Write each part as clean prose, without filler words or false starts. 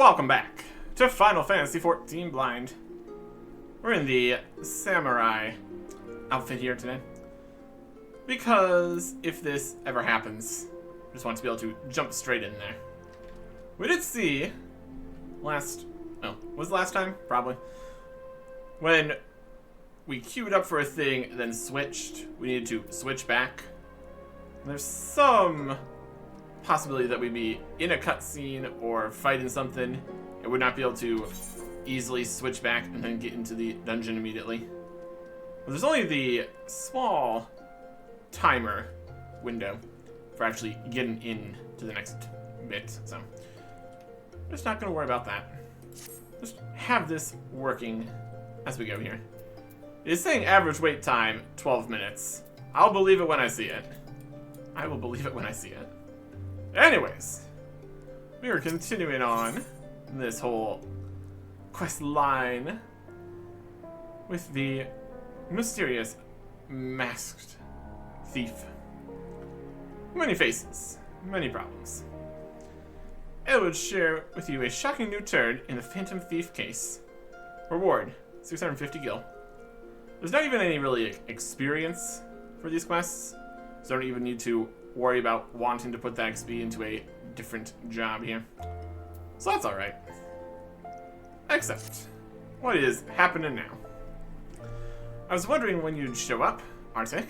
Welcome back to Final Fantasy XIV Blind. We're in the samurai outfit here today. Because if this ever happens, I just want to be able to jump straight in there. We did see was it last time? Probably. When we queued up for a thing, then switched, we needed to switch back. And there's some possibility that we'd be in a cutscene or fighting something and would not be able to easily switch back and then get into the dungeon immediately. Well, there's only the small timer window for actually getting in to the next bit, so I'm just not going to worry about that. Just have this working as we go here. It's saying average wait time 12 minutes. I'll believe it when I see it. I will believe it when I see it. Anyways, we are continuing on this whole quest line with the mysterious masked thief. Many faces, many problems. I would share with you a shocking new turn in the Phantom Thief case. Reward, 650 gil. There's not even any really experience for these quests, so I don't even need to worry about wanting to put that XP into a different job here. So that's alright. Except, what is happening now? I was wondering when you'd show up, Arctic.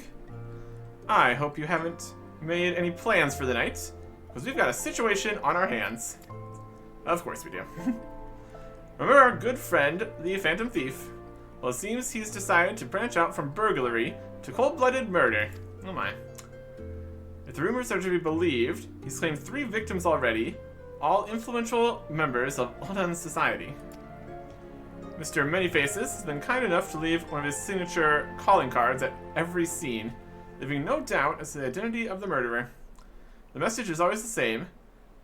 I hope you haven't made any plans for the night, because we've got a situation on our hands. Of course we do. Remember our good friend, the Phantom Thief? Well, it seems he's decided to branch out from burglary to cold-blooded murder. Oh my. If the rumors are to be believed, he's claimed 3 victims already, all influential members of Sil'dihn society. Mr. Manyfaces has been kind enough to leave one of his signature calling cards at every scene, leaving no doubt as to the identity of the murderer. The message is always the same.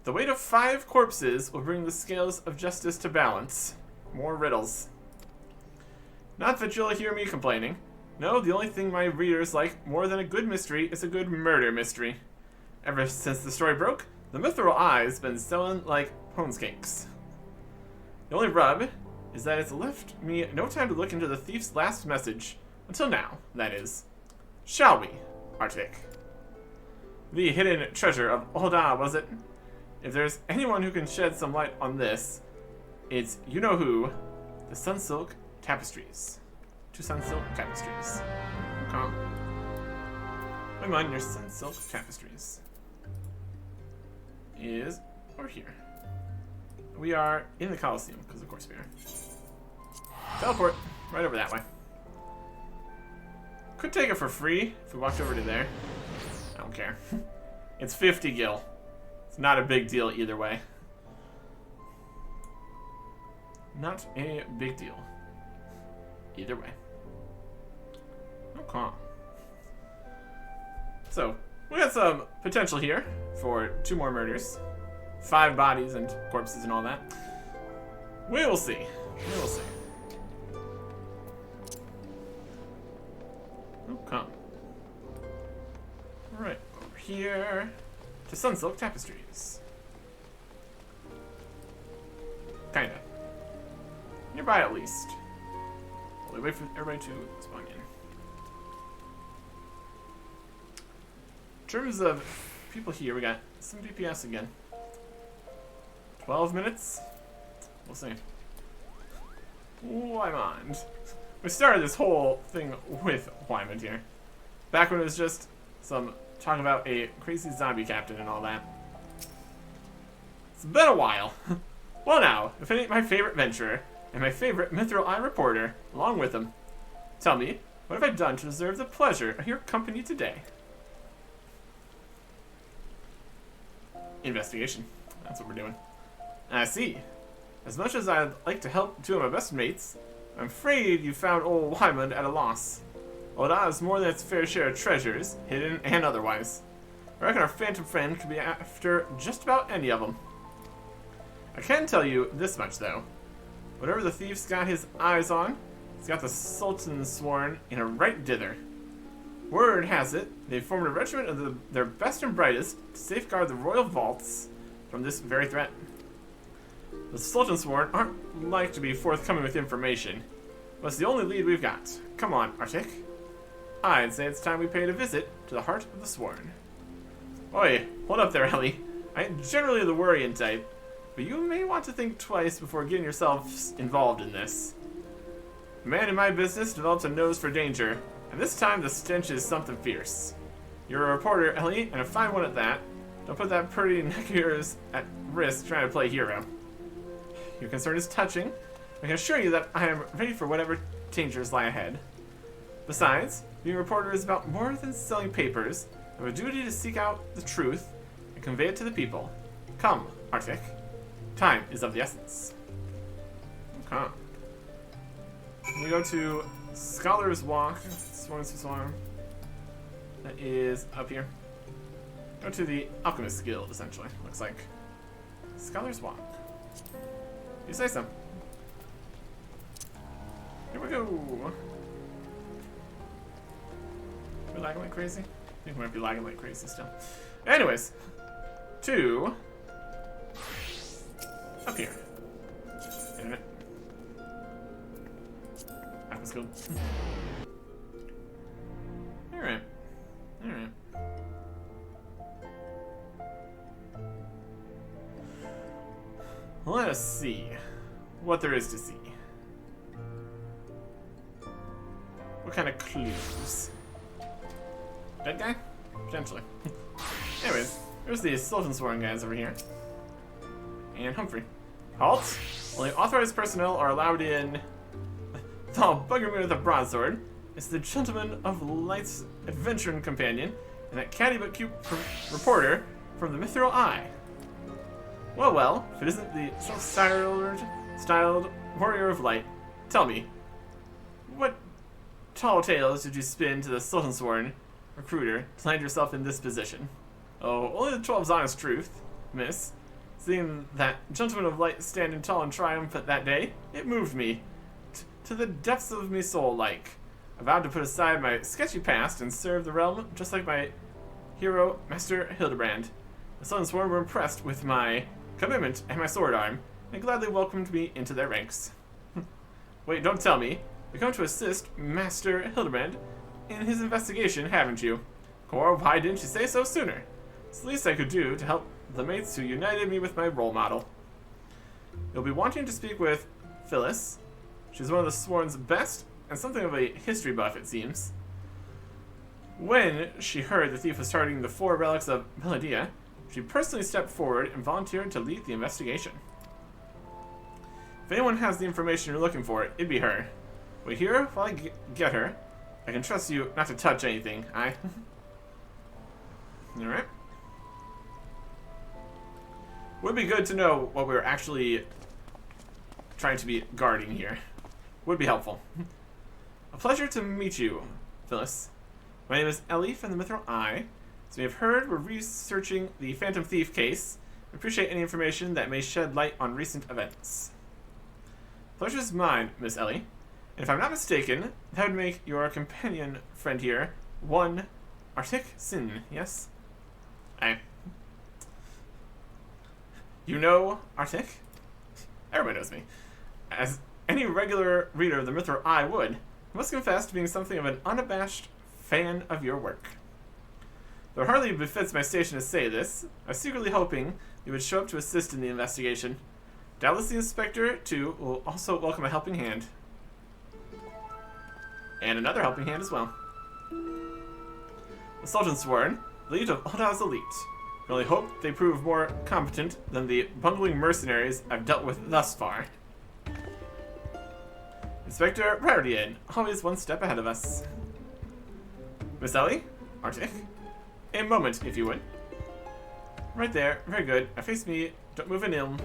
The weight of 5 corpses will bring the scales of justice to balance. More riddles. Not that you'll hear me complaining. No, the only thing my readers like more than a good mystery is a good murder mystery. Ever since the story broke, the Mithril Eye's been selling like Pones cakes. The only rub is that it's left me no time to look into the thief's last message. Until now, that is. Shall we, Arctic? The hidden treasure of Sil'dihn, was it? If there's anyone who can shed some light on this, it's you-know-who, the Sunsilk Tapestries. 2 Sunsilk Tapestries. Okay. I'm on your Sunsilk Tapestries. Is over here. We are in the Coliseum, because of course we are. Teleport right over that way. Could take it for free if we walked over to there. I don't care. It's 50 gil. It's not a big deal either way. Not a big deal. Either way. Okay. So, we got some potential here for 2 more murders. 5 bodies and corpses and all that. We will see. We will see. Okay. Alright, over here to Sunsilk Tapestries. Kinda. Nearby at least. While we wait for everybody to spawn in. In terms of people here, we got some DPS again. 12 minutes? We'll see. Wymond. We started this whole thing with Wymond here. Back when it was just some talk about a crazy zombie captain and all that. It's been a while. Well now, if any my favorite venturer and my favorite Mithril Eye reporter, along with him. Tell me, what have I done to deserve the pleasure of your company today? Investigation. That's what we're doing. I see. As much as I'd like to help 2 of my best mates, I'm afraid you found old Wymond at a loss. Sil'dihn has more than its fair share of treasures, hidden and otherwise. I reckon our phantom friend could be after just about any of them. I can tell you this much, though. Whatever the thief's got his eyes on, he's got the Sultan sworn in a right dither. Word has it, they've formed a regiment of their best and brightest to safeguard the royal vaults from this very threat. The Sil'dihn Sworn aren't like to be forthcoming with information, but it's the only lead we've got. Come on, Arctic. I'd say it's time we paid a visit to the heart of the Sworn. Oi, hold up there, Ellie. I ain't generally the worrying type, but you may want to think twice before getting yourself involved in this. A man in my business develops a nose for danger, and this time the stench is something fierce. You're a reporter, Ellie, and a fine one at that. Don't put that pretty neck of yours at risk trying to play hero. Your concern is touching. I can assure you that I am ready for whatever dangers lie ahead. Besides, being a reporter is about more than selling papers. I have a duty to seek out the truth and convey it to the people. Come, Arctic. Time is of the essence. Okay. We go to Scholar's Walk. Swarm. That is up here. Go to the Alchemist Guild, essentially. Looks like. Scholar's Walk. You say so. Here we go. We're lagging like crazy? I think we might be lagging like crazy still. Anyways. To up here. Internet. Alchemist Guild. Alright. Alright. Let us see what there is to see. What kind of clues? That guy? Potentially. Anyways, there's the Sil'dihn Sworn guys over here. And Humphrey. Halt! Only authorized personnel are allowed in. Oh, bugger me with a broadsword. It's the Gentleman of Light's adventuring companion, and that catty but cute reporter from the Mithril Eye. Well, if it isn't the self-styled Warrior of Light, tell me, what tall tales did you spin to the Sil'dihn Sworn recruiter to land yourself in this position? Oh, only the 12's honest truth, miss. Seeing that Gentleman of Light standing tall in triumph that day, it moved me. To the depths of me soul, like. I vowed to put aside my sketchy past and serve the realm just like my hero, Master Hildebrand. The Sil'dihn Sworn were impressed with my commitment and my sword arm, and gladly welcomed me into their ranks. Wait, don't tell me. You're going to assist Master Hildebrand in his investigation, haven't you? Or why didn't you say so sooner? It's the least I could do to help the mates who united me with my role model. You'll be wanting to speak with Phyllis. She's one of the Sworn's best, and something of a history buff, it seems. When she heard the thief was targeting the 4 relics of Melodia, she personally stepped forward and volunteered to lead the investigation. If anyone has the information you're looking for, it'd be her. Wait here while I get her. I can trust you not to touch anything, aye? Alright. Would be good to know what we're actually trying to be guarding here. Would be helpful. A pleasure to meet you, Phyllis. My name is Ellie from the Mithril Eye. As we have heard, we're researching the Phantom Thief case. We appreciate any information that may shed light on recent events. Pleasure's mine, Miss Ellie. And if I'm not mistaken, that would make your companion friend here one Arctic Sin, yes? Aye. You know Arctic? Everybody knows me. As any regular reader of the Mithril Eye would, I must confess to being something of an unabashed fan of your work. Though it hardly befits my station to say this, I was secretly hoping you would show up to assist in the investigation. Doubtless the inspector, too, will also welcome a helping hand. And another helping hand as well. The Sil'dihn Sworn, lead of Aldaz's elite. I can only hope they prove more competent than the bungling mercenaries I've dealt with thus far. Inspector Rarian, always one step ahead of us. Miss Ellie? Arctic? A moment, if you would. Right there, very good. Now face me, don't move an ilm.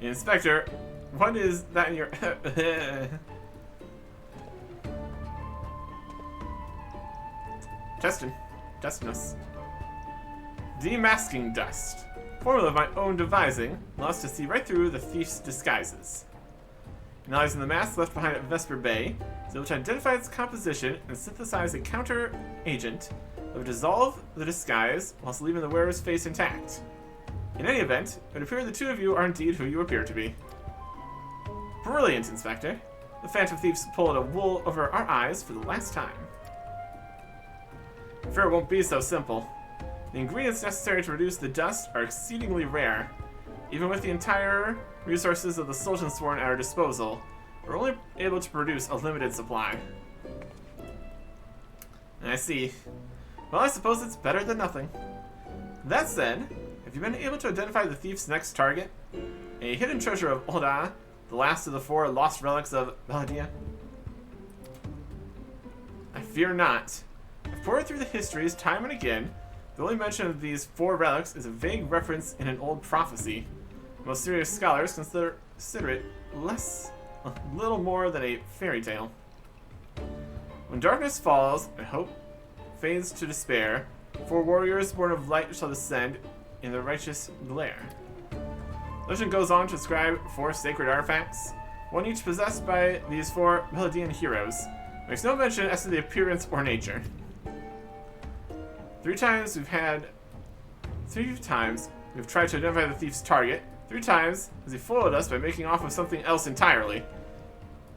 Inspector, what is that in your... Testing us. Demasking dust. Formula of my own devising allows us to see right through the thief's disguises. Analyzing the mask left behind at Vesper Bay, is able to identify its composition and synthesize a counter agent that would dissolve the disguise whilst leaving the wearer's face intact. In any event, it would appear the two of you are indeed who you appear to be. Brilliant, Inspector. The Phantom Thieves pulled a wool over our eyes for the last time. I fear it won't be so simple. The ingredients necessary to reduce the dust are exceedingly rare. Even with the entire resources of the Sil'dihn Sworn at our disposal, we're only able to produce a limited supply. I see. Well, I suppose it's better than nothing. That said, have you been able to identify the thief's next target? A hidden treasure of Oda, the last of the 4 lost relics of Sil'dihn? I fear not. I've poured through the histories time and again. The only mention of these 4 relics is a vague reference in an old prophecy. Most serious scholars consider it a little more than a fairy tale. When darkness falls and hope fades to despair, 4 warriors born of light shall descend in the righteous glare. Legend goes on to describe 4 sacred artifacts, one each possessed by these 4 Sil'dihn heroes. Makes no mention as to the appearance or nature. 3 times we've tried to identify the thief's target. 3 times has he foiled us by making off with something else entirely.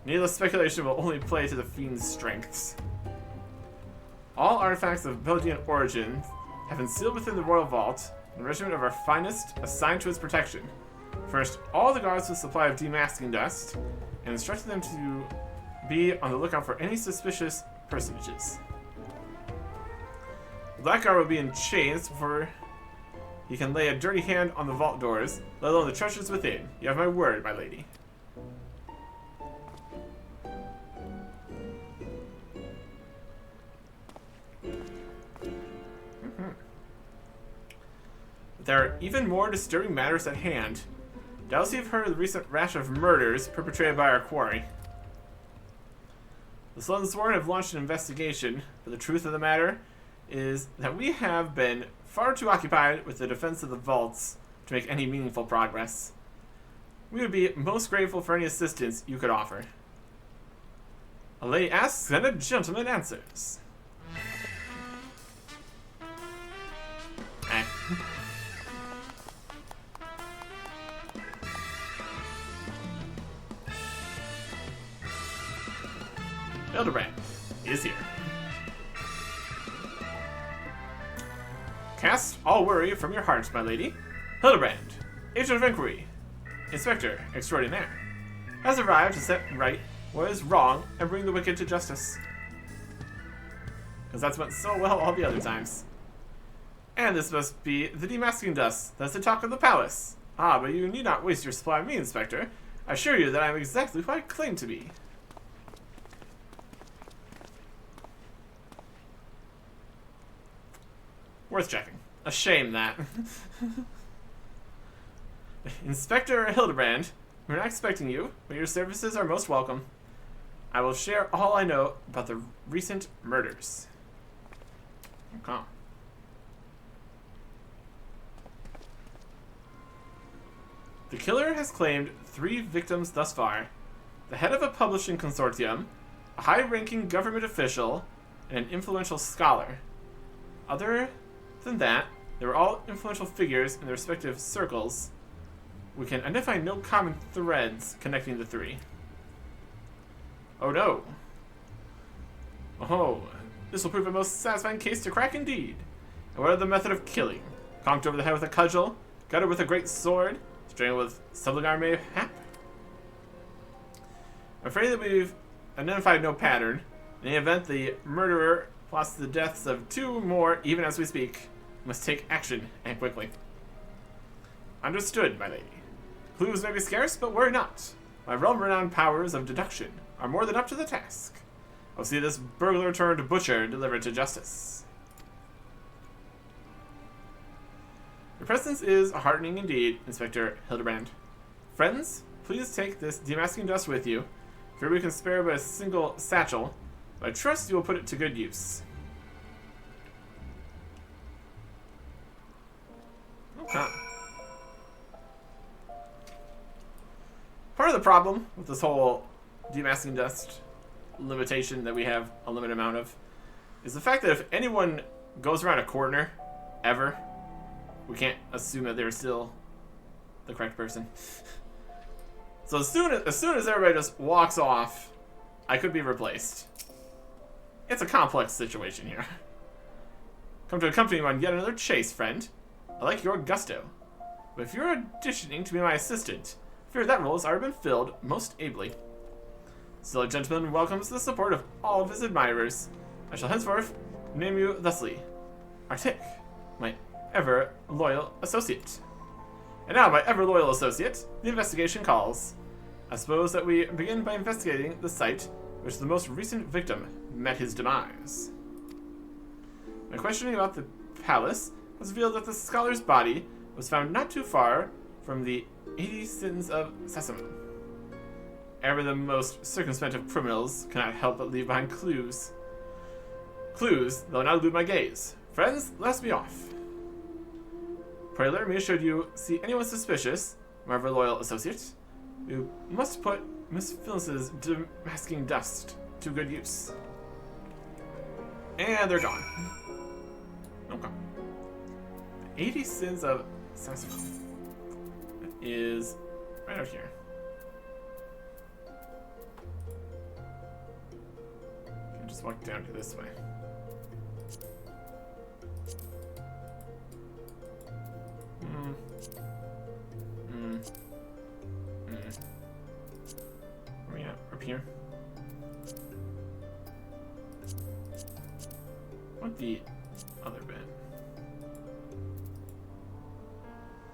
Needless speculation will only play to the fiend's strengths. All artifacts of Sil'dihn origin have been sealed within the royal vault, and a regiment of our finest assigned to its protection. First, all the guards with a supply of demasking dust, and instructed them to be on the lookout for any suspicious personages. The black guard will be in chains before he can lay a dirty hand on the vault doors, let alone the treasures within. You have my word, my lady. There are even more disturbing matters at hand. Doubtless you've heard of the recent rash of murders perpetrated by our quarry. The Sil'dihn Sworn have launched an investigation, but the truth of the matter is that we have been far too occupied with the defense of the vaults to make any meaningful progress. We would be most grateful for any assistance you could offer. A lady asks and a gentleman answers. Eh. Hildebrand is here. Cast all worry from your heart, my lady. Hildebrand, agent of inquiry, inspector extraordinaire, has arrived to set right what is wrong and bring the wicked to justice. Because that's went so well all the other times. And this must be the demasking dust. That's the talk of the palace. Ah, but you need not waste your supply of me, Inspector. I assure you that I am exactly who I claim to be. Worth checking. A shame that. Inspector Hildebrand, we're not expecting you, but your services are most welcome. I will share all I know about the recent murders. Okay. The killer has claimed 3 victims thus far. The head of a publishing consortium, a high-ranking government official, and an influential scholar. Other than that, they were all influential figures in their respective circles. We can identify no common threads connecting the 3. Oh no. Oh, this will prove a most satisfying case to crack indeed. And what of the method of killing? Conked over the head with a cudgel? Gutted with a great sword? Strangled with Sil'dihn mayhap? I'm afraid that we've identified no pattern. In any event, the murderer plots the deaths of 2 more even as we speak. We must take action, and quickly. Understood, my lady. Clues may be scarce, but worry not. My realm-renowned powers of deduction are more than up to the task. I'll see this burglar-turned-butcher delivered to justice. Your presence is heartening indeed, Inspector Hildebrand. Friends, please take this demasking dust with you. Fear we can spare but a single satchel, but I trust you will put it to good use. Okay. Part of the problem with this whole demasking dust limitation that we have a limited amount of is the fact that if anyone goes around a corner, ever, we can't assume that they're still the correct person. So as soon as everybody just walks off, I could be replaced. It's a complex situation here. Come to accompany me on yet another chase, friend. I like your gusto. But if you're auditioning to be my assistant, I fear that role has already been filled most ably. Still, a gentleman welcomes the support of all of his admirers. I shall henceforth name you thusly. Arctic, my ever-loyal associate. And now, my ever-loyal associate, the investigation calls. I suppose that we begin by investigating the site which the most recent victim met his demise. My questioning about the palace was revealed that the scholar's body was found not too far from the 80 sins of Sesamum. Ever the most circumspect of criminals cannot help but leave behind clues. Clues, though not elude my gaze. Friends, let us be off. Pray let me should you see anyone suspicious, my ever loyal associate, you must put Miss Phyllis's demasking dust to good use. And they're gone. Okay. 80 sins of Sesamum is right out here. Can just walk down to this way. Where are we at? Up here? What the other bit?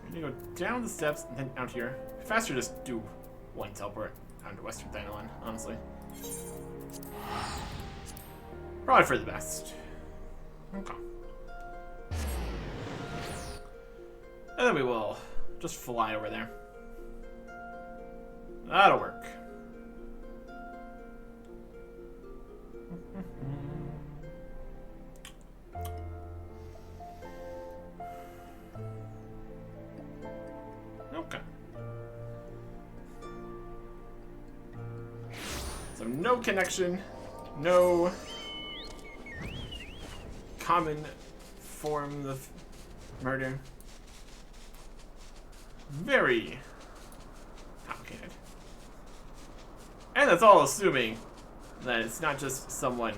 We need to go down the steps and then out here. Faster just do one teleport down to Western Thanalan, honestly. Probably for the best. Okay. And then we will just fly over there. That'll work. Okay. So no connection, no common form of murder. Very complicated. And that's all assuming that it's not just someone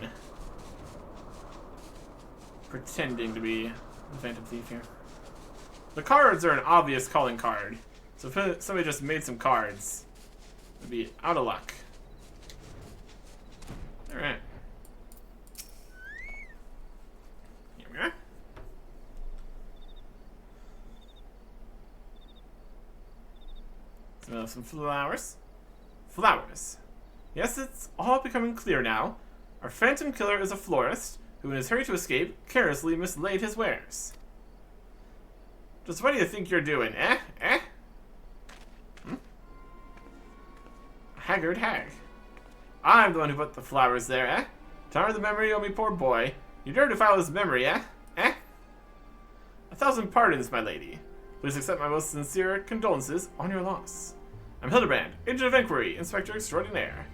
pretending to be the Phantom Thief here. The cards are an obvious calling card. So if somebody just made some cards, it'd be out of luck. Alright. Here we are. So some flowers. Flowers. Yes, it's all becoming clear now. Our phantom killer is a florist who, in his hurry to escape, carelessly mislaid his wares. Just what do you think you're doing, eh? Eh? Haggard hag. I'm the one who put the flowers there, eh? To honor the memory of me poor boy, you dare defile his memory, eh? Eh? 1,000 pardons, my lady. Please accept my most sincere condolences on your loss. I'm Hildebrand, Agent of Inquiry, Inspector Extraordinaire.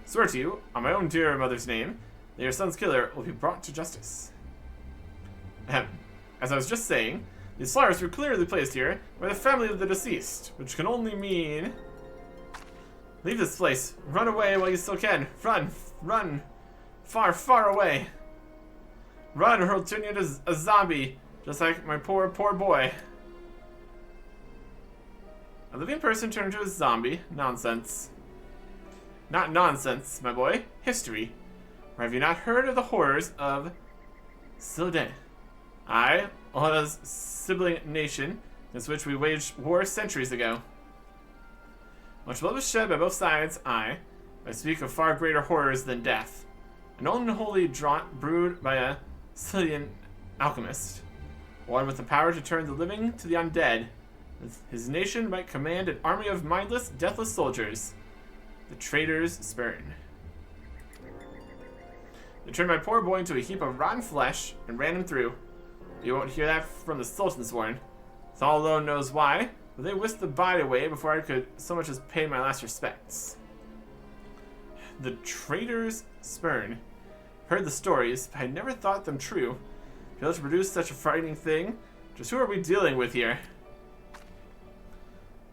Swear to you, on my own dear mother's name, that your son's killer will be brought to justice. Ahem. As I was just saying, these flowers were clearly placed here by the family of the deceased, which can only mean... Leave this place. Run away while you still can. Run. Run. Far, far away. Run or he'll turn you into a zombie, just like my poor, poor boy. A living person turned into a zombie? Nonsense. Not nonsense, my boy. History. Or have you not heard of the horrors of Sil'dihn? Aye, Ohana's sibling nation, against which we waged war centuries ago. Much blood was shed by both sides, aye. I speak of far greater horrors than death. An unholy draught brewed by a Sil'dihn alchemist. One with the power to turn the living to the undead. His nation might command an army of mindless, deathless soldiers. The traitor's spurn. They turned my poor boy into a heap of rotten flesh and ran him through. You won't hear that from the Sultan's warren. Thal alone knows why, but they whisked the body away before I could so much as pay my last respects. The traitor's spurn. Heard the stories, but I never thought them true. To be able to produce such a frightening thing, Just who are we dealing with here?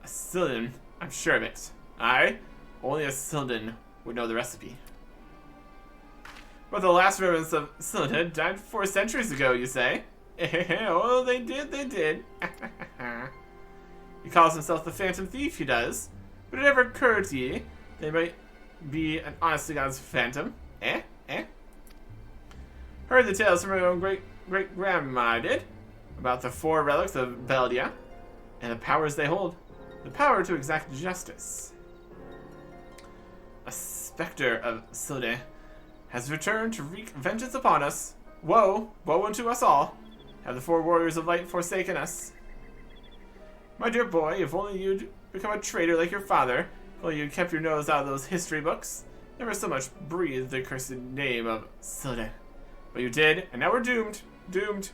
A Sil'dihn, I'm sure of it. Only a Sil'dihn would know the recipe. But the last remnants of Sil'dihn died 4 centuries ago, you say? Oh, they did. He calls himself the Phantom Thief, he does. But it never occurred to ye they might be an honest-to-God's phantom? Heard the tales from my own great-grandma, I did, about the 4 relics of Beldia, and the powers they hold. The power to exact justice. A specter of Sil'dihn has returned to wreak vengeance upon us. Woe unto us all. Have the 4 warriors of light forsaken us? My dear boy, if only you'd become a traitor like your father, if only you'd kept your nose out of those history books, never so much breathed the cursed name of Sil'dihn. But you did, and now we're doomed. Doomed.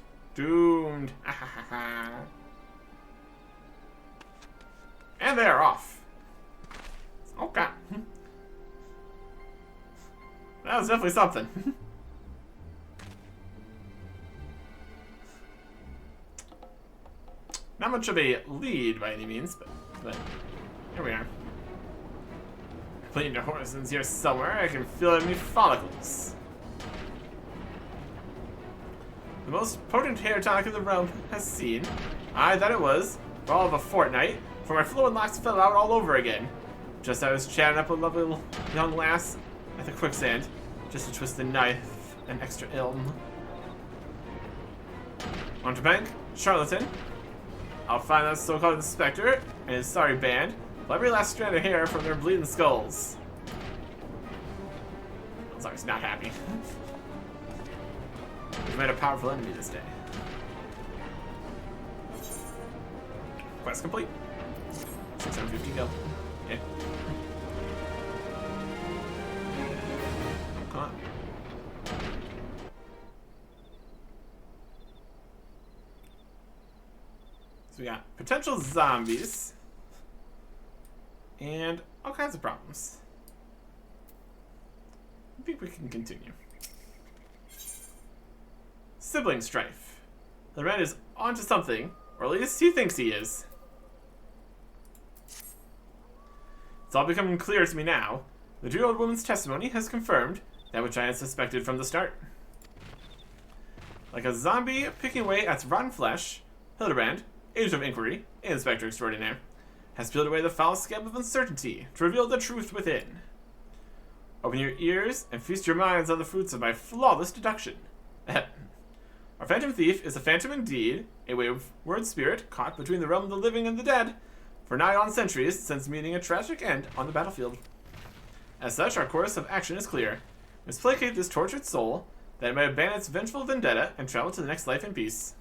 And they are off. Okay. That was definitely something. Not much of a lead by any means, but here we are. Bleeding to horizons here somewhere. I can feel it in my follicles. The most potent hair tonic of the realm has seen. I thought it was, for all of a fortnight, for my flowing locks fell out all over again. Just as I was chatting up a lovely young lass at the quicksand, just to twist the knife an extra ilm. Mountebank, charlatan. I'll find that so-called inspector and his sorry band, pull every last strand of hair from their bleeding skulls. I'm sorry, he's not happy. We've made a powerful enemy this day. Quest complete. 650 go. Yeah. Come on. So we got potential zombies and all kinds of problems. I think we can continue. Sibling strife. The red is onto something, or at least he thinks he is. It's all becoming clear to me now. The dear old woman's testimony has confirmed that which I had suspected from the start. Like a zombie picking away at rotten flesh, Hildebrand, agent of inquiry, inspector extraordinaire, has peeled away the foul scab of uncertainty to reveal the truth within. Open your ears and feast your minds on the fruits of my flawless deduction. Our phantom thief is a phantom indeed, a wayward spirit caught between the realm of the living and the dead, for nigh on centuries since meeting a tragic end on the battlefield. As such, our course of action is clear. We must placate this tortured soul, that it may abandon its vengeful vendetta and travel to the next life in peace.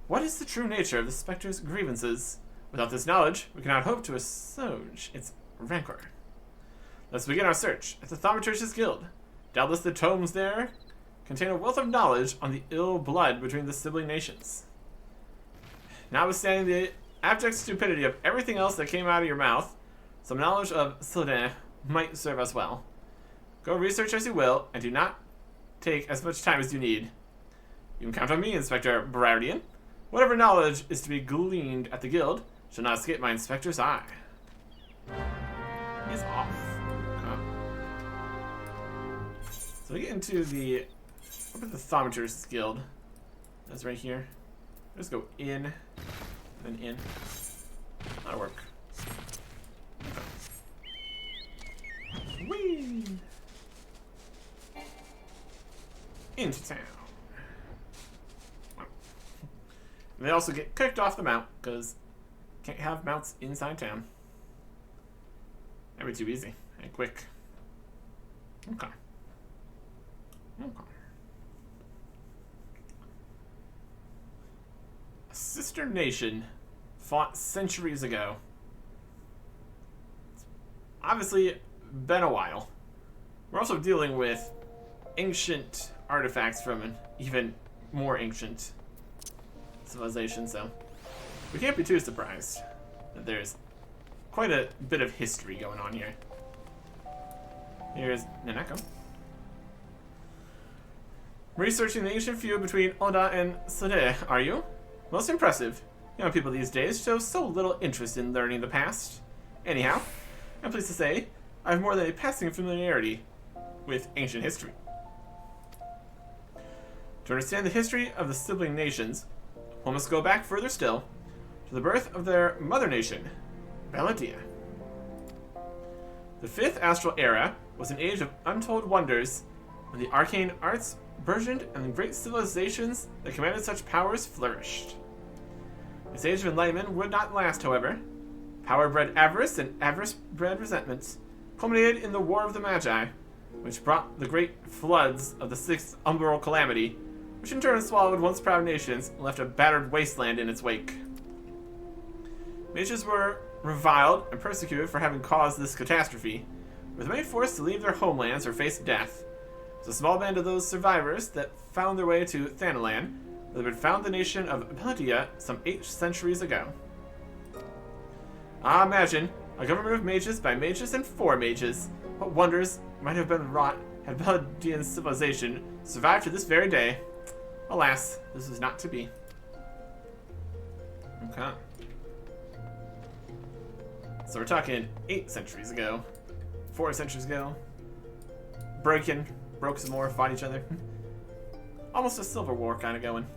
What is the true nature of the specter's grievances? Without this knowledge, we cannot hope to assuage its rancor. Let's begin our search at the Thaumaturge's Guild. Doubtless the tomes there contain a wealth of knowledge on the ill blood between the sibling nations. Notwithstanding the abject stupidity of everything else that came out of your mouth, some knowledge of Sil'dihn might serve us well. Go research as you will, and do not take as much time as you need. You can count on me, Inspector Browdian. Whatever knowledge is to be gleaned at the guild shall not escape my inspector's eye. He's off. So we get into the... What about the Thaumaturge's Guild? That's right here. Let's go in, then in. That'll work. Okay. Whee! Into town. And they also get kicked off the mount, because can't have mounts inside town. That'd be too easy and quick. Okay. Okay. A sister nation fought centuries ago. It's obviously been a while. We're also dealing with ancient artifacts from an even more ancient civilization, so we can't be too surprised that there's quite a bit of history going on here. Here's Nanako. Researching the ancient feud between Oda and Sil'dihn, are you? Most impressive. Young people these days show so little interest in learning the past. Anyhow, I'm pleased to say I have more than a passing familiarity with ancient history. To understand the history of the sibling nations, one must go back further still to the birth of their mother nation, Baladia. The Fifth Astral Era was an age of untold wonders when the arcane arts burgeoned and the great civilizations that commanded such powers flourished. This age of enlightenment would not last, however. Power bred avarice and avarice bred resentment culminated in the War of the Magi, which brought the great floods of the Sixth Umbral Calamity, which in turn swallowed once proud nations and left a battered wasteland in its wake. Mages were reviled and persecuted for having caused this catastrophe, with many forced to leave their homelands or face death. It was a small band of those survivors that found their way to Thanalan, where they would found the nation of Baladia some 8 centuries ago. Ah, imagine a government of mages by mages and for mages. What wonders might have been wrought had Baladian civilization survived to this very day. Alas, this was not to be. Okay. So we're talking 8 centuries ago. 4 centuries ago. Broke some more, fought each other. Almost a civil war kind of going.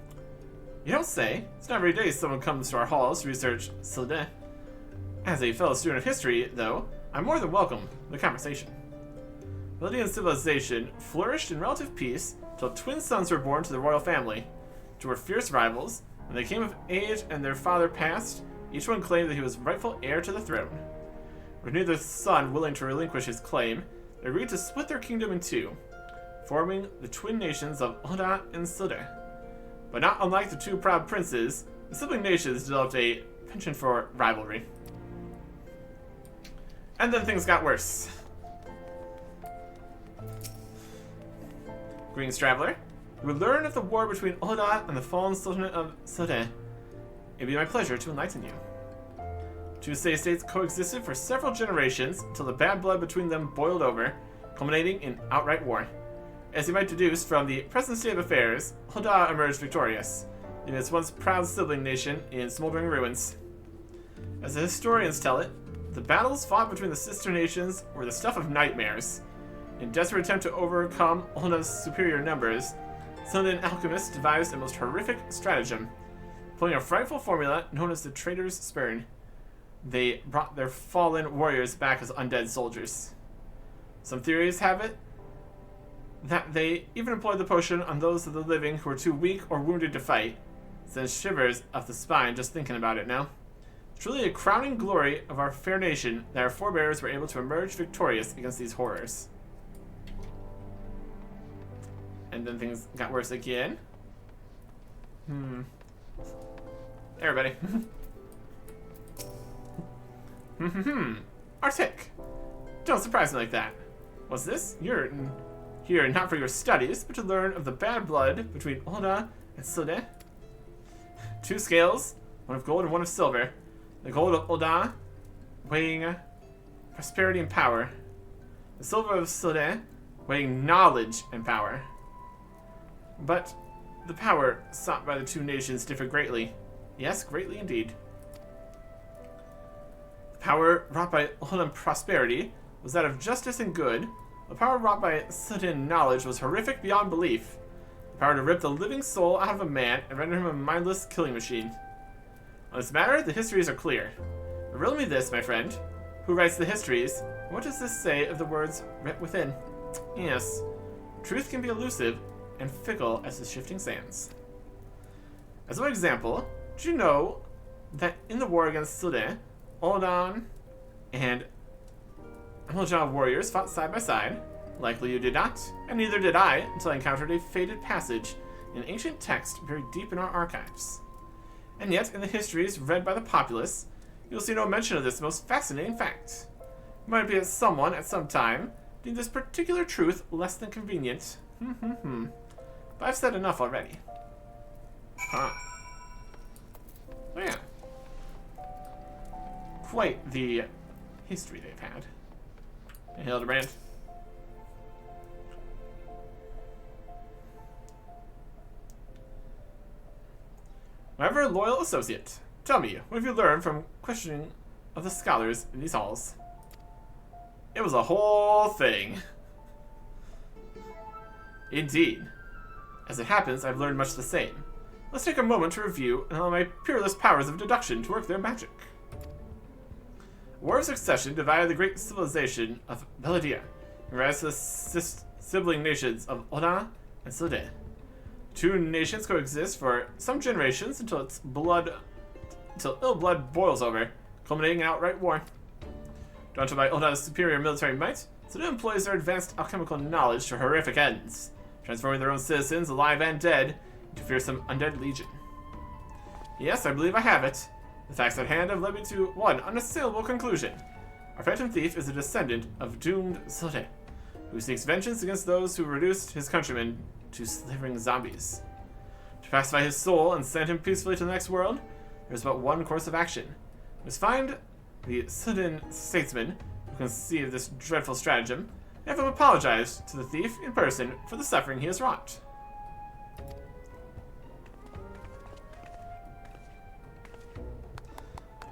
You don't say. It's not every day someone comes to our halls to research Sil'dihn. As a fellow student of history, though, I'm more than welcome to the conversation. Baladian civilization flourished in relative peace until twin sons were born to the royal family. Two were fierce rivals. When they came of age and their father passed, each one claimed that he was rightful heir to the throne. With neither son willing to relinquish his claim, they agreed to split their kingdom in 2, forming the twin nations of Sil'dihn and Sil'dihn. But not unlike the 2 proud princes, the sibling nations developed a penchant for rivalry. And then things got worse. Greetings, traveler. You will learn of the war between Sil'dihn and the fallen Sultanate of Sil'dihn. It would be my pleasure to enlighten you. 2 city-states coexisted for several generations until the bad blood between them boiled over, culminating in outright war. As you might deduce from the present state of affairs, Sil'dihn emerged victorious, leaving its once proud sibling nation in smoldering ruins. As the historians tell it, the battles fought between the sister nations were the stuff of nightmares. In desperate attempt to overcome Sil'dihn's superior numbers, Sil'dihn alchemists devised a most horrific stratagem, pulling a frightful formula known as the Traitor's Spurn. They brought their fallen warriors back as undead soldiers. Some theories have it that they even employed the potion on those of the living who were too weak or wounded to fight. Sends shivers up the spine just thinking about it now. Truly a crowning glory of our fair nation that our forebears were able to emerge victorious against these horrors. And then things got worse again. Everybody. Arctic. Don't surprise me like that. What's this? You're here not for your studies, but to learn of the bad blood between Sil'dihn and Sil'dihn. 2 scales, one of gold and one of silver. The gold of Sil'dihn weighing prosperity and power. The silver of Sil'dihn weighing knowledge and power. But the power sought by the 2 nations differed greatly. Yes, greatly indeed. The power wrought by Sil'dihn prosperity was that of justice and good. The power wrought by Sil'dihn knowledge was horrific beyond belief. The power to rip the living soul out of a man and render him a mindless killing machine. On this matter, the histories are clear. But riddle me this, my friend. Who writes the histories? What does this say of the words writ within? Yes, truth can be elusive and fickle as the shifting sands. As one example, did you know that in the war against Sil'dihn, Sil'dihn and Sil'dihn warriors fought side by side? Likely you did not, and neither did I until I encountered a faded passage in ancient text buried deep in our archives. And yet, in the histories read by the populace, you'll see no mention of this most fascinating fact. It might be that someone, at some time, deemed this particular truth less than convenient. But I've said enough already. Huh. Oh yeah. Quite the history they've had. Hey, Hildebrand. My ever loyal associate. Tell me, what have you learned from questioning of the scholars in these halls? It was a whole thing. Indeed. As it happens, I've learned much the same. Let's take a moment to review and allow my peerless powers of deduction to work their magic. War of Succession divided the great civilization of Sil'dihn and rise to the sibling nations of Sil'dihn and Sil'dihn. Two nations coexist for some generations until ill blood boils over, culminating in outright war. Daunted by Sil'dihn's superior military might, Sil'dihn employs their advanced alchemical knowledge to horrific ends, transforming their own citizens, alive and dead, into fearsome undead legion. Yes, I believe I have it. The facts at hand have led me to one unassailable conclusion. Our phantom thief is a descendant of doomed Sil'dihn, who seeks vengeance against those who reduced his countrymen to slavering zombies. To pacify his soul and send him peacefully to the next world, there is but one course of action. We must find the Sil'dihn statesman who conceived this dreadful stratagem, and have him apologize to the thief in person for the suffering he has wrought.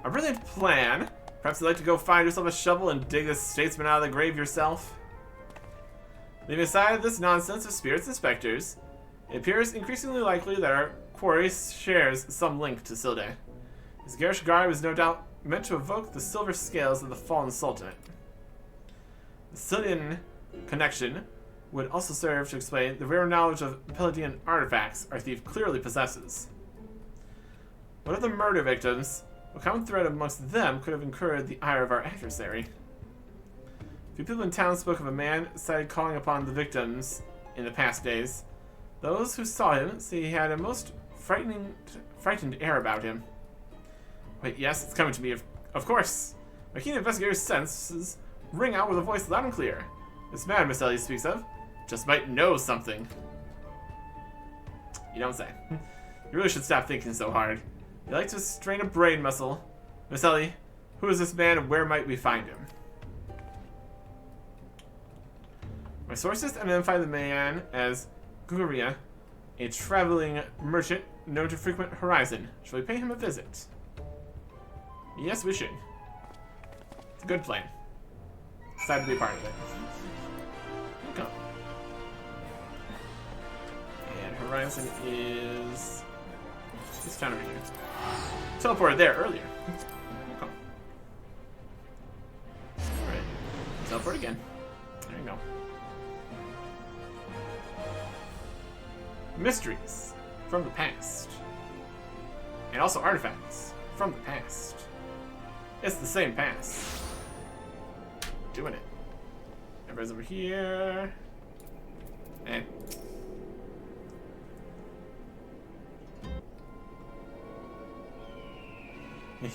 A brilliant plan. Perhaps you'd like to go find yourself a shovel and dig this statesman out of the grave yourself? Leaving aside this nonsense of spirits and specters, it appears increasingly likely that our quarry shares some link to Sil'dihn. His garish garb is no doubt meant to evoke the silver scales of the fallen sultanate. The Sil'dihn connection would also serve to explain the rare knowledge of Palladian artifacts our thief clearly possesses. One of the murder victims, a common thread amongst them could have incurred the ire of our adversary. A few people in town spoke of a man sighted calling upon the victims in the past days. Those who saw him say he had a most frightened air about him. Wait, yes, it's coming to me, of course. My keen investigator's senses ring out with a voice loud and clear. This man Miss Ellie speaks of just might know something. You don't say. You really should stop thinking so hard. You like to strain a brain muscle. Miss Ellie, who is this man and where might we find him? My sources identify the man as Guria, a traveling merchant known to frequent Horizon. Shall we pay him a visit? Yes, we should. It's a good plan. Excited to be a part of it. Okay. And Horizon is this town over here. Teleported there earlier. Okay. Alright. Teleport again. There you go. Mysteries from the past. And also artifacts from the past. It's the same past. Doing it. Everybody's over here. And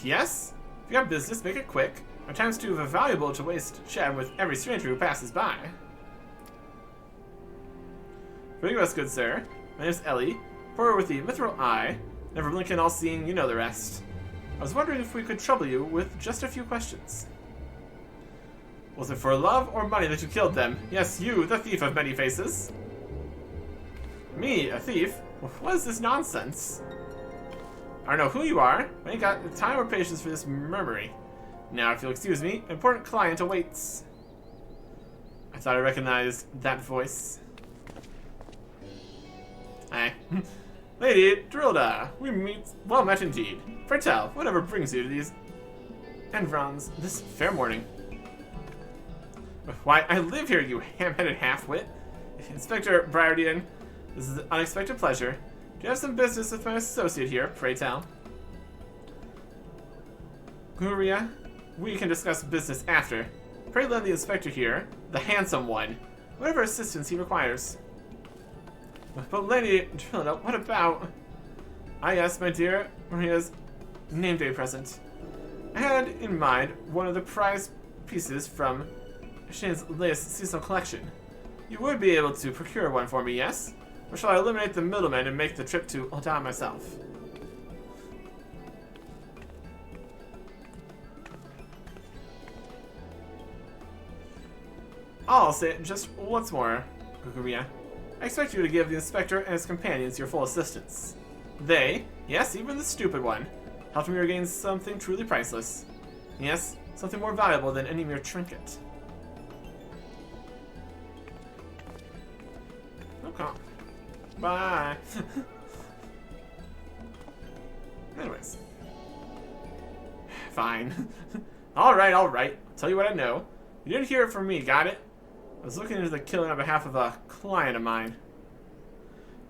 yes? If you have business, make it quick. My time's too valuable to waste chatting with every stranger who passes by. Forgive us, good sir. My name's Ellie, porter with the mithril eye, never blinking, all-seeing, you know the rest. I was wondering if we could trouble you with just a few questions. Was it for love or money that you killed them? Yes, you, the thief of many faces. Me, a thief? What is this nonsense? I don't know who you are, but I ain't got the time or patience for this murmuring. Now, if you'll excuse me, an important client awaits. I thought I recognized that voice. Aye. Lady Drilda, we meet well met indeed. Pray tell, whatever brings you to these environs this fair morning? Why, I live here, you ham-headed half-wit. Inspector Briardian, this is an unexpected pleasure. Do you have some business with my associate here, pray tell? Guria, we can discuss business after. Pray lend the inspector here, the handsome one, whatever assistance he requires. But Lady Drilda, what about... Ah yes, my dear, Maria's name day present. I had in mind one of the prize pieces from Shane's latest seasonal collection. You would be able to procure one for me, yes? Or shall I eliminate the middleman and make the trip to Sil'dihn myself? I'll say it just once more, Guguria. I expect you to give the inspector and his companions your full assistance. They, Yes, even the stupid one helped me regain something truly priceless. Yes, something more valuable than any mere trinket. Okay. Bye. Anyways. Fine. Alright, alright. Tell you what I know. You didn't hear it from me, got it? I was looking into the killing on behalf of a client of mine.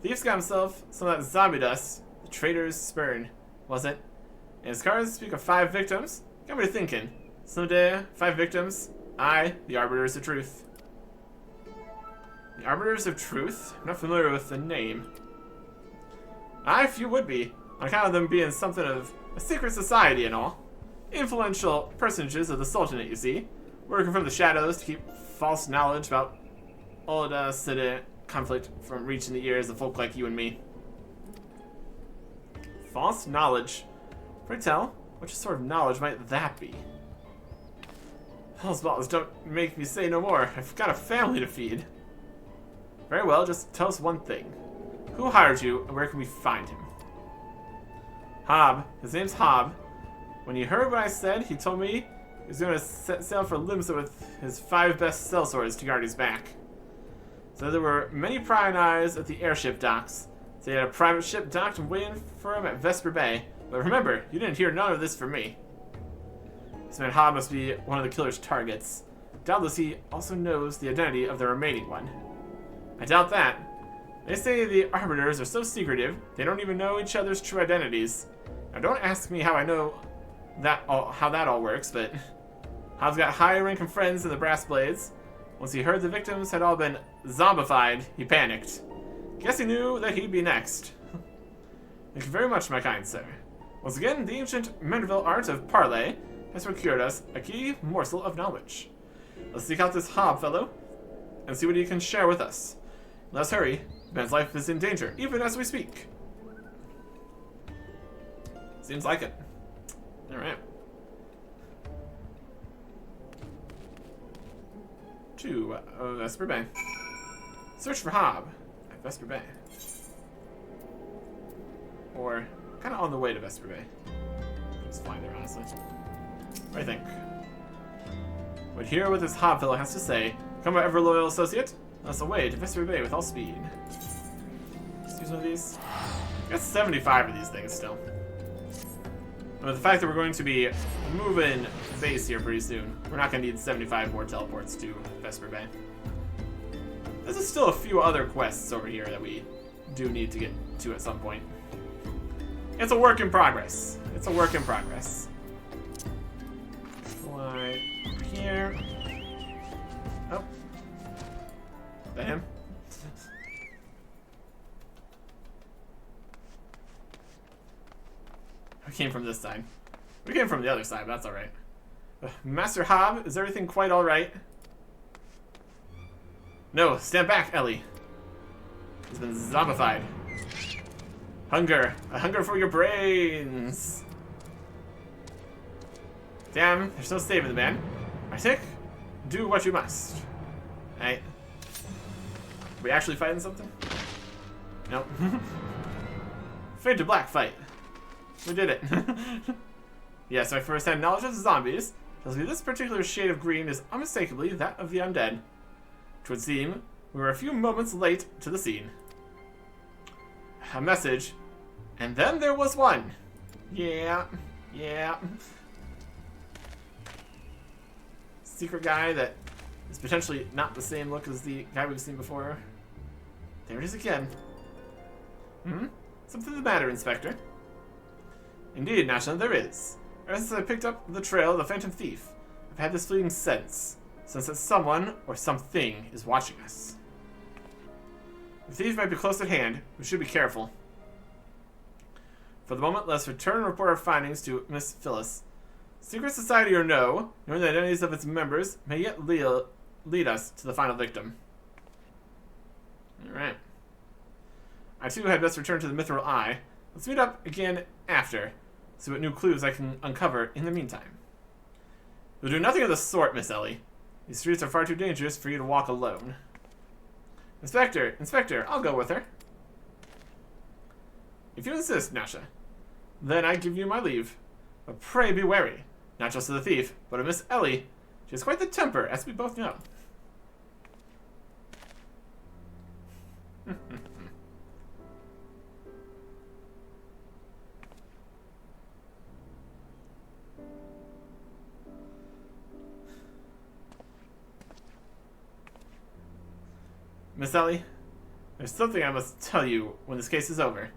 Thief's got himself some of that zombie dust, the traitor's spurn, was it? And his cards speak of 5 victims. Got me to thinking. Someday, 5 victims. I, the Arbiters of Truth. The Arbiters of Truth? I'm not familiar with the name. I few would be, on account of them being something of a secret society and all. Influential personages of the Sultanate, you see, working from the shadows to keep false knowledge about old Sil'dihn conflict from reaching the ears of folk like you and me. False knowledge? Pray tell, what sort of knowledge might that be? Those balls don't make me say no more. I've got a family to feed. Very well, just tell us one thing. Who hired you, and where can we find him? Hob. His name's Hob. When he heard what I said, he told me he was going to set sail for Limsa with his 5 best sellswords to guard his back. So there were many prying eyes at the airship docks. So he had a private ship docked and waiting for him at Vesper Bay. But remember, you didn't hear none of this from me. This man Hob must be one of the killer's targets. Doubtless he also knows the identity of the remaining one. I doubt that. They say the Arbiters are so secretive, they don't even know each other's true identities. Now don't ask me how I know how that all works, but Hob's got high-ranking friends in the Brass Blades. Once he heard the victims had all been zombified, he panicked. Guess he knew that he'd be next. Thank you very much, my kind sir. Once again, the ancient Menderville art of parley has procured us a key morsel of knowledge. Let's seek out this Hob fellow and see what he can share with us. Let's hurry. The man's life is in danger, even as we speak. Seems like it. Alright. To Vesper Bay. Search for Hob at Vesper Bay. Or kind of on the way to Vesper Bay. Just flying there, honestly. What do you think? But hear what this Hob fellow has to say. Come, my ever loyal associate. Let's away to Vesper Bay with all speed. Let's use one of these. I got 75 of these things still. And with the fact that we're going to be moving base here pretty soon, we're not going to need 75 more teleports to Vesper Bay. There's still a few other quests over here that we do need to get to at some point. It's a work in progress. It's a work in progress. Fly over here. Oh. Is that him? We came from this side. We came from the other side, but that's alright. Master Hob, is everything quite alright? No, stand back, Ellie. He's been zombified. Hunger. A hunger for your brains. Damn, there's no saving the man. I think, do what you must. Alright. Are we actually fighting something? Nope. Fade to black fight. We did it. Yes, my first-hand knowledge of zombies tells me this particular shade of green is unmistakably that of the undead. It would seem we were a few moments late to the scene. A message, and then there was one. Yeah. Secret guy that is potentially not the same look as the guy we've seen before. There it is again. Something the matter, Inspector? Indeed, National, there is. Ever since I picked up the trail of the Phantom Thief, I've had this fleeting sense that someone or something is watching us. The thief might be close at hand. We should be careful. For the moment, let's return and report our findings to Miss Phyllis. Secret society or no, knowing the identities of its members may yet lead us to the final victim. Alright. I too had best return to the Mithril Eye. Let's meet up again after. See what new clues I can uncover in the meantime. You'll do nothing of the sort, Miss Ellie. These streets are far too dangerous for you to walk alone. Inspector, I'll go with her. If you insist, Nasha. Then I give you my leave. But pray be wary, not just of the thief, but of Miss Ellie. She has quite the temper, as we both know. Miss Ellie, there's something I must tell you when this case is over.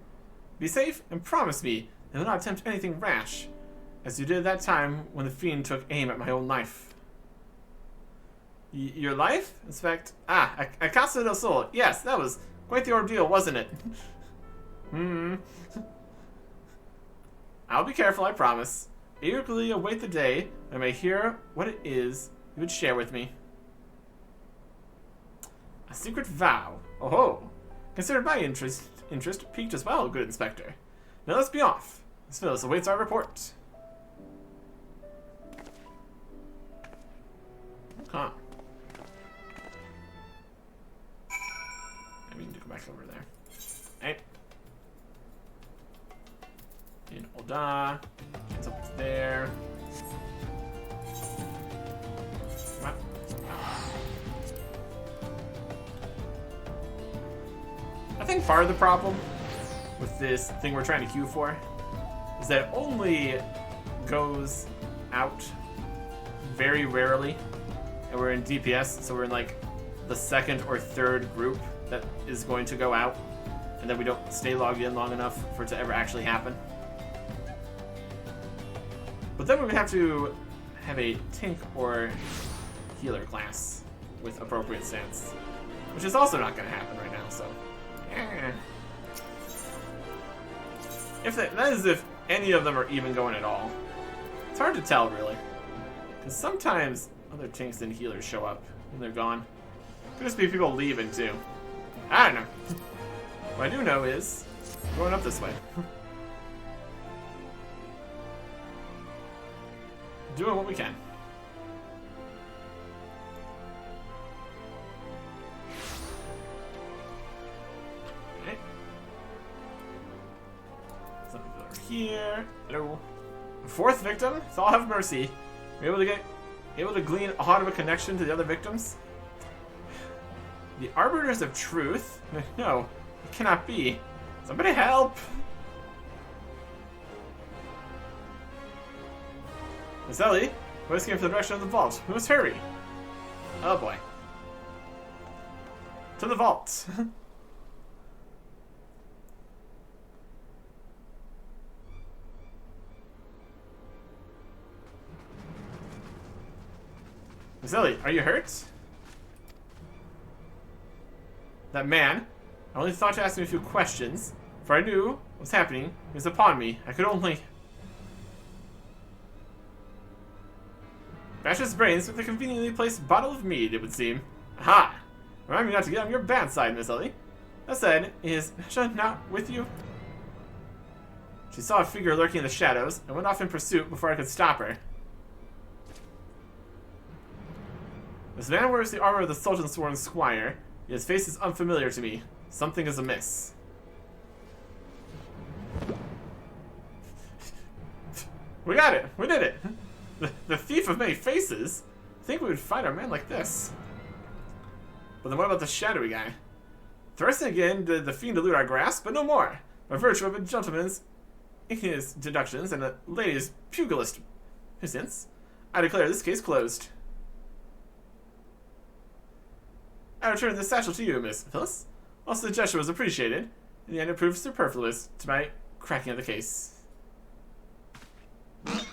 Be safe and promise me that you'll not attempt anything rash, as you did that time when the fiend took aim at my own life. Your life? Inspect. A Casa del Sol. Yes, that was quite the ordeal, wasn't it? I'll be careful, I promise. Eagerly await the day I may hear what it is you would share with me. A secret vow. Oh, consider my interest piqued as well, good inspector. Now let's be off. Miss Phyllis awaits our report. Huh. I need to go back over there. Hey. In Olda. It's up there. Come on. I think part of the problem with this thing we're trying to queue for is that it only goes out very rarely, and we're in DPS, so we're in like the second or third group that is going to go out, and then we don't stay logged in long enough for it to ever actually happen. But then we would have to have a tank or healer class with appropriate stats, which is also not going to happen right now, so if that is if any of them are even going at all. It's hard to tell, really, because sometimes other tanks and healers show up when they're gone. Could just be people leaving too. I don't know. What I do know is going up this way. Doing what we can. Okay. Something over here. Hello. Fourth victim. So I'll have mercy. We're able to glean a lot of a connection to the other victims. The Arbiters of Truth? No, it cannot be. Somebody help! Miss Ellie, voice came from the direction of the vault. We must hurry. Oh boy. To the vault. Miss Ellie, are you hurt? That man, I only thought to ask him a few questions, for I knew what was happening. He was upon me. I could only bash his brains with a conveniently placed bottle of mead, it would seem. Aha! Remind me not to get on your bad side, Miss Ellie. That said, is Nasha not with you? She saw a figure lurking in the shadows and went off in pursuit before I could stop her. This man wears the armor of the Sultan's sworn squire, yet his face is unfamiliar to me. Something is amiss. We got it! We did it! The thief of many faces? I think we would find our man like this. But then what about the shadowy guy? Thrusting again did the fiend elude our grasp, but no more. By virtue of a gentleman's igneous deductions and a lady's pugilist nuisance, I declare this case closed. I return this satchel to you, Miss Phyllis. Also, the gesture was appreciated. In the end, it proved superfluous to my cracking of the case. Nope.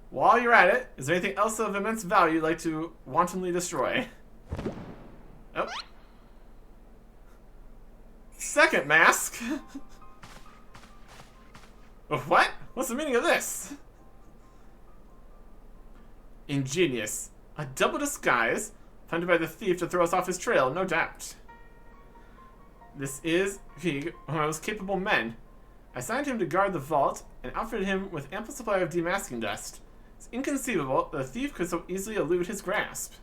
While you're at it, is there anything else of immense value you'd like to wantonly destroy? Oh. Second mask? What? What's the meaning of this? Ingenious. A double disguise, funded by the thief to throw us off his trail, no doubt. This is he, one of my most capable men. I assigned him to guard the vault and outfitted him with ample supply of demasking dust. It's inconceivable that a thief could so easily elude his grasp.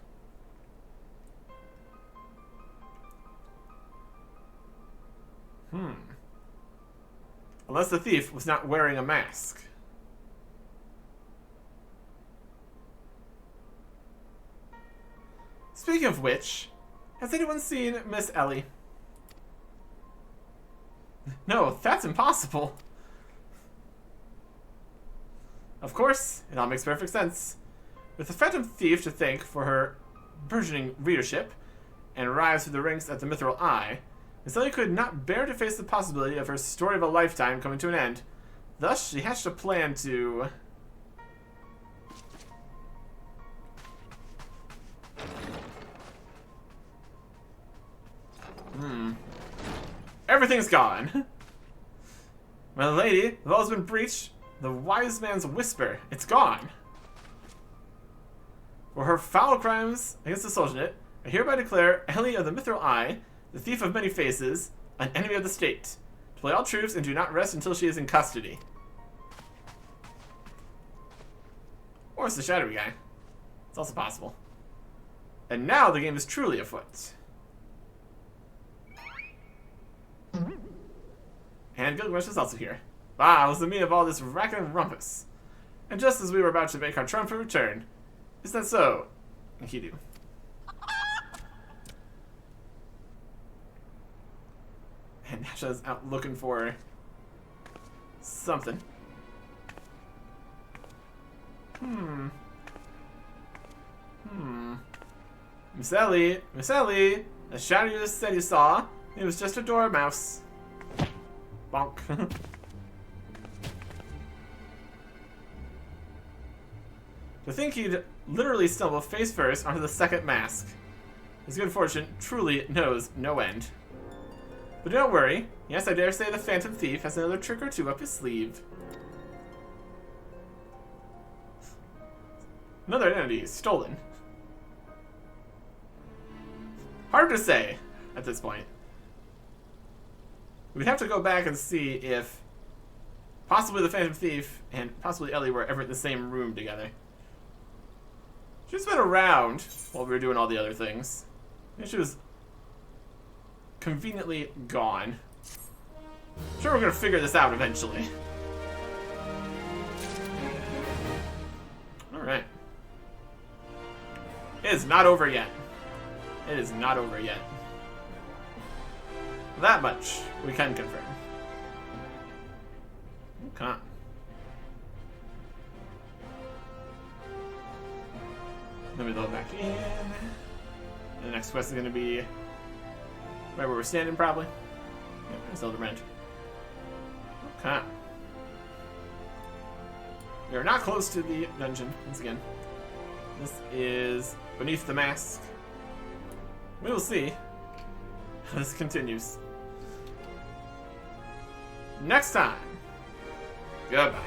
Unless the thief was not wearing a mask. Speaking of which, has anyone seen Miss Ellie? No, that's impossible. Of course, it all makes perfect sense. With the Phantom Thief to thank for her burgeoning readership and rise through the ranks at the Mithril Eye, Miss Ellie could not bear to face the possibility of her story of a lifetime coming to an end. Thus, she hatched a plan to... Everything's gone. My lady, the law has been breached. The wise man's whisper, it's gone. For her foul crimes against the Sil'dihn, I hereby declare Ellie of the Mithril Eye, the thief of many faces, an enemy of the state. Deploy all troops and do not rest until she is in custody. Or it's the shadowy guy. It's also possible. And now the game is truly afoot. And Gilgamesh is also here. Ah, it was the meaning of all this racket and rumpus. And just as we were about to make our triumphant return, is that so? Enkidu. And Nasha's out looking for something. Miss Ellie, the shadow you said you saw, it was just a dormouse. Bonk. To think he'd literally stumble face first onto the second mask. His good fortune truly knows no end. But don't worry. Yes, I dare say the Phantom Thief has another trick or two up his sleeve. Another identity stolen. Hard to say at this point. We'd have to go back and see if possibly the Phantom Thief and possibly Ellie were ever in the same room together. She's been around while we were doing all the other things. And she was conveniently gone. I'm sure we're gonna figure this out eventually. Alright. It is not over yet. It is not over yet. That much we can confirm. Okay. Then we load back in. The next quest is going to be right where we're standing, probably. Yeah, Zelda Rent. Okay. We are not close to the dungeon, once again. This is beneath the mask. We will see how this continues. Next time. Goodbye.